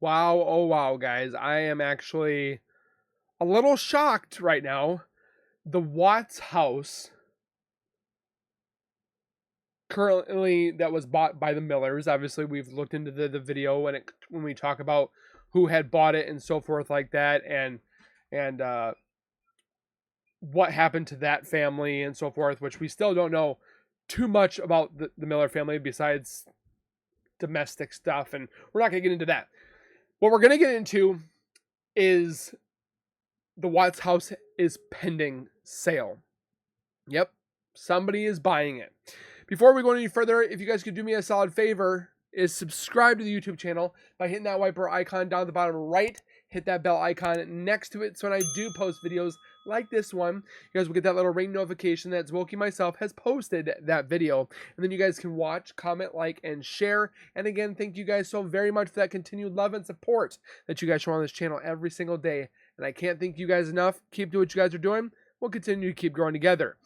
Wow, oh wow, guys. I am actually a little shocked right now. The Watts house currently that was bought by the Millers. Obviously, we've looked into the video when we talk about who had bought it and so forth like that, and what happened to that family and so forth, which we still don't know too much about the Miller family besides domestic stuff, and we're not going to get into that. What we're going to get into is the Watts house is pending sale. Yep, somebody is buying it. Before we go any further, if you guys could do me a solid favor, is subscribe to the YouTube channel by hitting that wiper icon down at the bottom right. Hit that bell icon next to it so when I do post videos like this one, you guys will get that little ring notification that Zwokey myself has posted that video. And then you guys can watch, comment, like, and share. And again, thank you guys so very much for that continued love and support that you guys show on this channel every single day. And I can't thank you guys enough. Keep doing what you guys are doing. We'll continue to keep growing together.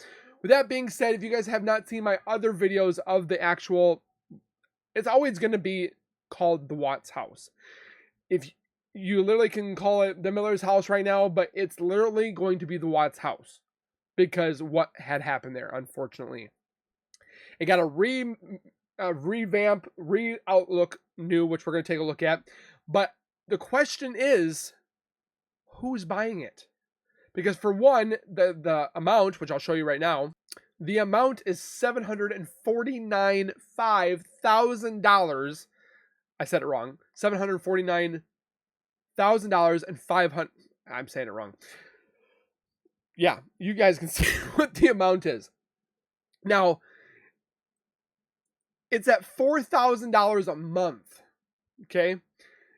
With that being said, if you guys have not seen my other videos of the actual, it's always going to be called the Watts house. If you literally can call it the Miller's house right now, but it's literally going to be the Watts house because what had happened there, unfortunately. It got a revamp, re-outlook new, which we're going to take a look at. But the question is, who's buying it? Because for one, the amount, which I'll show you right now, the amount is $749,500. I said it wrong. $749,000 and 500. I'm saying it wrong. Yeah, you guys can see what the amount is. Now, it's at $4,000 a month. Okay.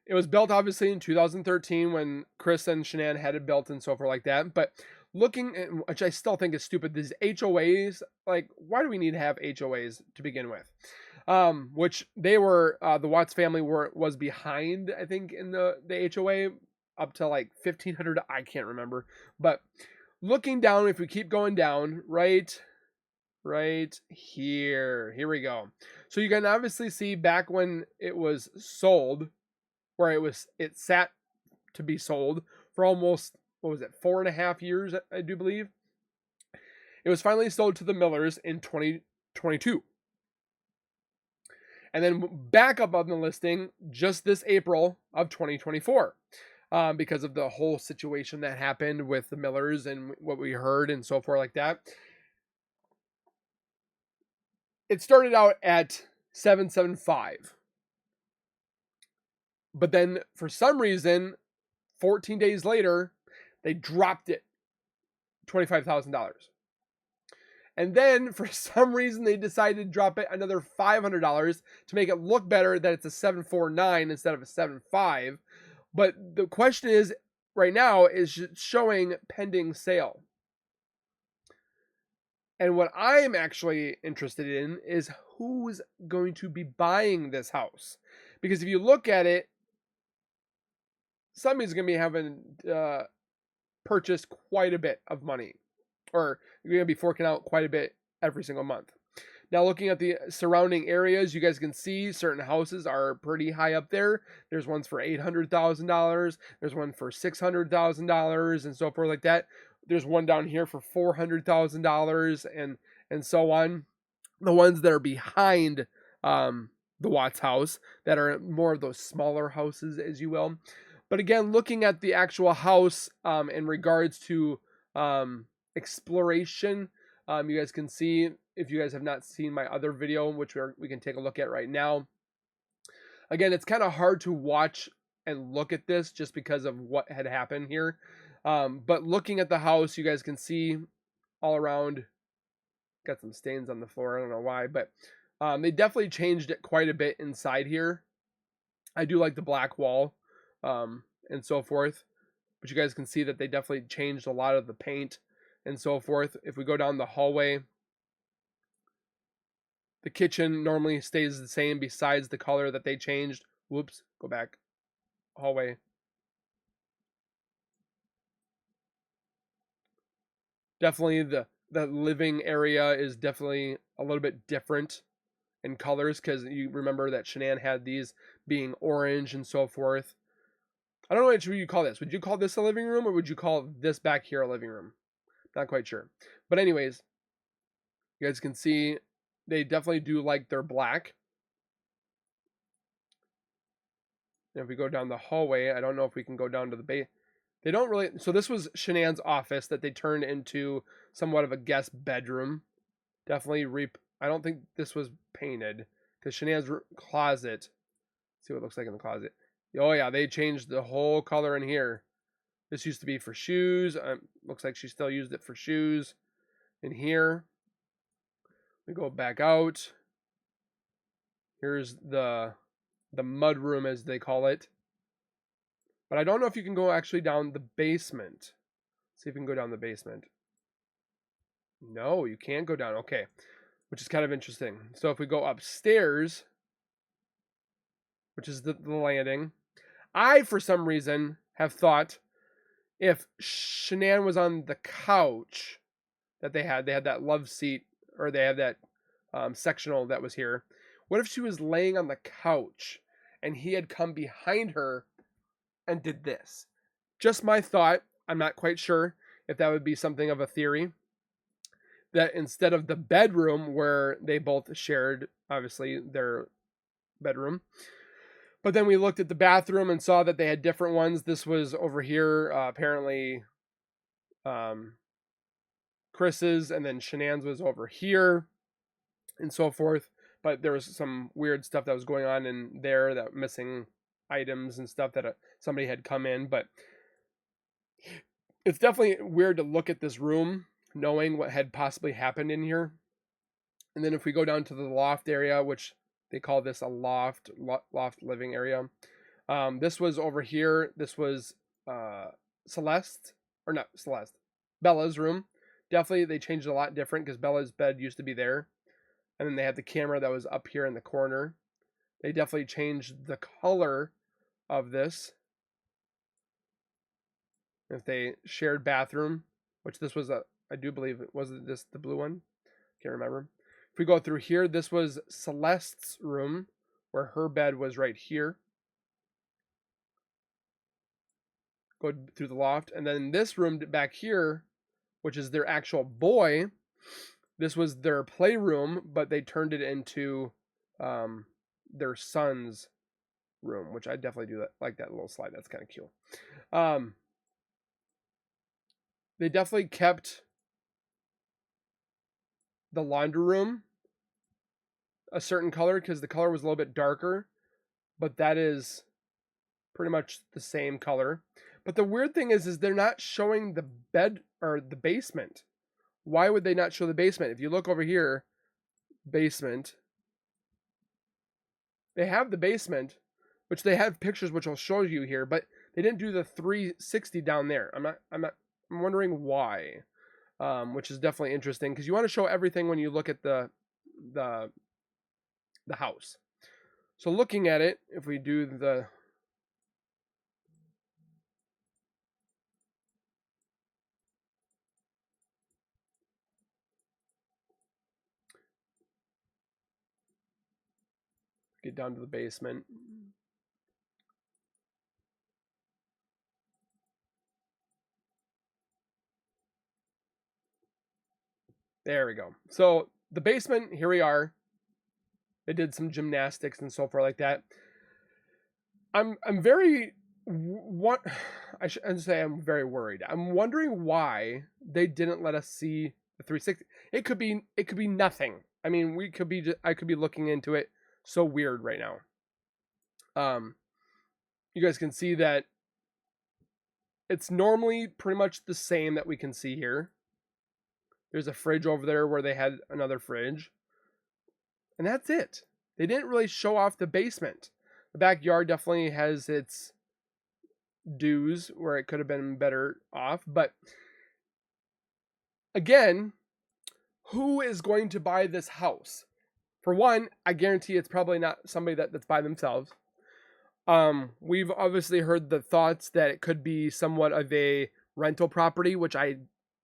It was built obviously in 2013 when Chris and Shanann had it built and so forth like that. But looking at, which I still think is stupid, these HOAs, like, why do we need to have HOAs to begin with? Which they were, the Watts family was behind, I think, in the HOA up to like 1,500. I can't remember. But looking down, if we keep going down, right here we go. So you can obviously see back when it was sold, where it sat to be sold for almost, what was it, 4.5 years, I do believe. It was finally sold to the Millers in 2022. And then back up on the listing just this April of 2024. Because of the whole situation that happened with the Millers and what we heard and so forth like that. It started out at $775. But then for some reason, 14 days later, they dropped it $25,000. And then for some reason, they decided to drop it another $500 to make it look better that it's a 749 instead of a 75. But the question is, right now, is showing pending sale. And what I'm actually interested in is who's going to be buying this house. Because if you look at it, somebody's going to be having purchased quite a bit of money, or you're going to be forking out quite a bit every single month. Now, looking at the surrounding areas, you guys can see certain houses are pretty high up there. There's ones for $800,000. There's one for $600,000 and so forth like that. There's one down here for $400,000 and so on. The ones that are behind the Watts house that are more of those smaller houses, as you will. But again, looking at the actual house in regards to exploration, you guys can see, if you guys have not seen my other video, which we can take a look at right now. Again, it's kind of hard to watch and look at this just because of what had happened here. But looking at the house, you guys can see all around, got some stains on the floor. I don't know why, but they definitely changed it quite a bit inside here. I do like the black wall. And so forth. But you guys can see that they definitely changed a lot of the paint and so forth. If we go down the hallway, the kitchen normally stays the same besides the color that they changed. Whoops, go back. Hallway. Definitely the living area is definitely a little bit different in colors because you remember that Shanann had these being orange and so forth. I don't know what you call this. Would you call this a living room, or would you call this back here a living room? Not quite sure. But anyways, you guys can see they definitely do like their black. And if we go down the hallway, I don't know if we can go down to the base. They don't really. So this was Shanann's office that they turned into somewhat of a guest bedroom. Definitely I don't think this was painted because Shanann's closet. Let's see what it looks like in the closet. Oh yeah, they changed the whole color in here. This used to be for shoes. Looks like she still used it for shoes. In here, we go back out. Here's the mud room, as they call it. But I don't know if you can go actually down the basement. Let's see if we can go down the basement. No, you can't go down. Okay, which is kind of interesting. So if we go upstairs, which is the landing, I, for some reason, have thought if Shanann was on the couch that they had that love seat, or they had that sectional that was here. What if she was laying on the couch and he had come behind her and did this? Just my thought. I'm not quite sure if that would be something of a theory. That instead of the bedroom where they both shared, obviously, their bedroom. But then we looked at the bathroom and saw that they had different ones. This was over here, apparently Chris's, and then Shanann's was over here, and so forth. But there was some weird stuff that was going on in there, that missing items and stuff that somebody had come in. But it's definitely weird to look at this room knowing what had possibly happened in here. And then if we go down to the loft area, which they call this a loft living area. This was over here. This was Bella's room. Definitely they changed a lot different because Bella's bed used to be there. And then they had the camera that was up here in the corner. They definitely changed the color of this. If they shared bathroom, which this was I do believe it was this the blue one. Can't remember. If we go through here, this was Celeste's room, where her bed was right here. Go through the loft, and then this room back here, which is their actual boy. This was their playroom, but they turned it into their son's room, which I definitely do like that little slide. That's kind of cute. They definitely kept the laundry room a certain color because the color was a little bit darker, but that is pretty much the same color. But the weird thing is they're not showing the bed or the basement. Why would they not show the basement? If you look over here, basement, they have the basement, which they have pictures which I'll show you here, but they didn't do the 360 down there. I'm wondering why, which is definitely interesting because you want to show everything when you look at the house. So looking at it, if we do the get down to the basement. There we go. So the basement, here we are. They did some gymnastics and so forth like that. I'm very I shouldn't say I'm very worried. I'm wondering why they didn't let us see the 360. It could be nothing. I mean, I could be looking into it so weird right now. You guys can see that it's normally pretty much the same that we can see here. There's a fridge over there where they had another fridge. And that's it. They didn't really show off the basement. The backyard definitely has its dues where it could have been better off. But again, who is going to buy this house? For one, I guarantee it's probably not somebody that's by themselves. We've obviously heard the thoughts that it could be somewhat of a rental property, which I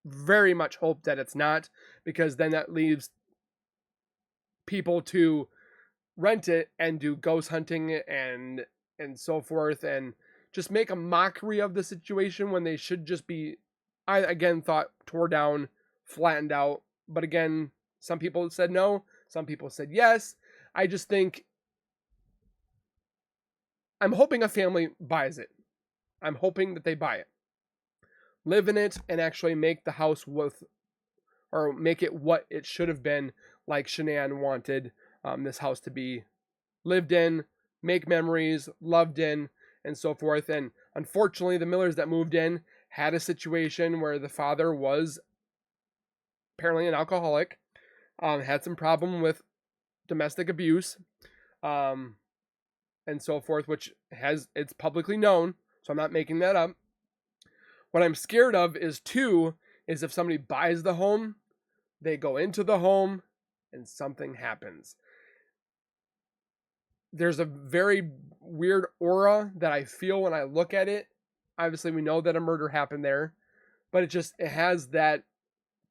very much hope that it's not, because then that leaves people to rent it and do ghost hunting and so forth, and just make a mockery of the situation when they should just be, I again thought, tore down, flattened out. But again, some people said no, some people said yes. I just think, I'm hoping a family buys it. I'm hoping that they buy it, live in it, and actually make the house or make it what it should have been, like Shanann wanted this house to be lived in, make memories, loved in, and so forth. And unfortunately, the Millers that moved in had a situation where the father was apparently an alcoholic, had some problem with domestic abuse, and so forth, which it's publicly known, so I'm not making that up. What I'm scared of is if somebody buys the home, they go into the home, and something happens. There's a very weird aura that I feel when I look at it. Obviously, we know that a murder happened there, but it has that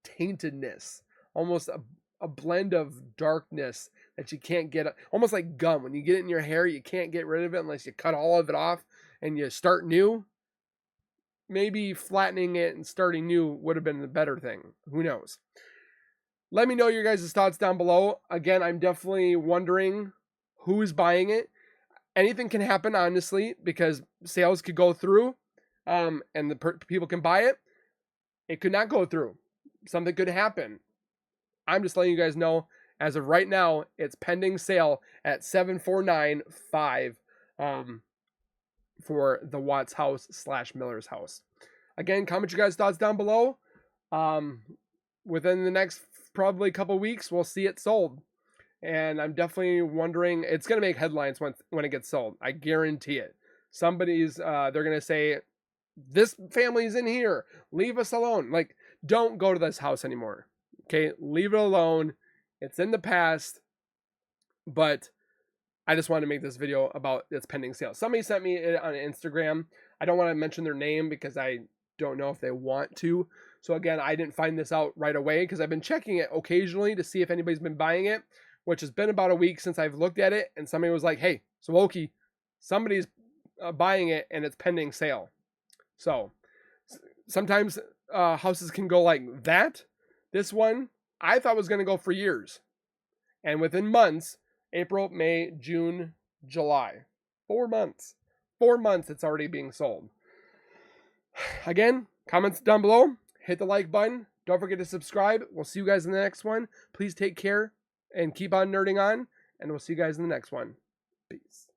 taintedness, almost a blend of darkness that you can't get, almost like gum. When you get it in your hair, you can't get rid of it unless you cut all of it off and you start new. Maybe flattening it and starting new would have been the better thing. Who knows? Let me know your guys' thoughts down below. Again, I'm definitely wondering who is buying it. Anything can happen, honestly, because sales could go through, and the people can buy it. It could not go through. Something could happen. I'm just letting you guys know, as of right now, it's pending sale at $749,500 for the Whaat's house / Miller's house. Again, comment your guys' thoughts down below. Within the next probably couple weeks, we'll see it sold. And I'm definitely wondering, it's going to make headlines when it gets sold. I guarantee it. Somebody's, they're going to say, this family's in here. Leave us alone. Like, don't go to this house anymore. Okay, leave it alone. It's in the past. But I just wanted to make this video about its pending sale. Somebody sent me it on Instagram. I don't want to mention their name because I don't know if they want to. So again, I didn't find this out right away because I've been checking it occasionally to see if anybody's been buying it, which has been about a week since I've looked at it. And somebody was like, hey, Swoki, somebody's buying it and it's pending sale. So sometimes houses can go like that. This one I thought was going to go for years. And within months, April, May, June, July, 4 months. 4 months it's already being sold. Again, comments down below. Hit the like button. Don't forget to subscribe. We'll see you guys in the next one. Please take care and keep on nerding on. And we'll see you guys in the next one. Peace.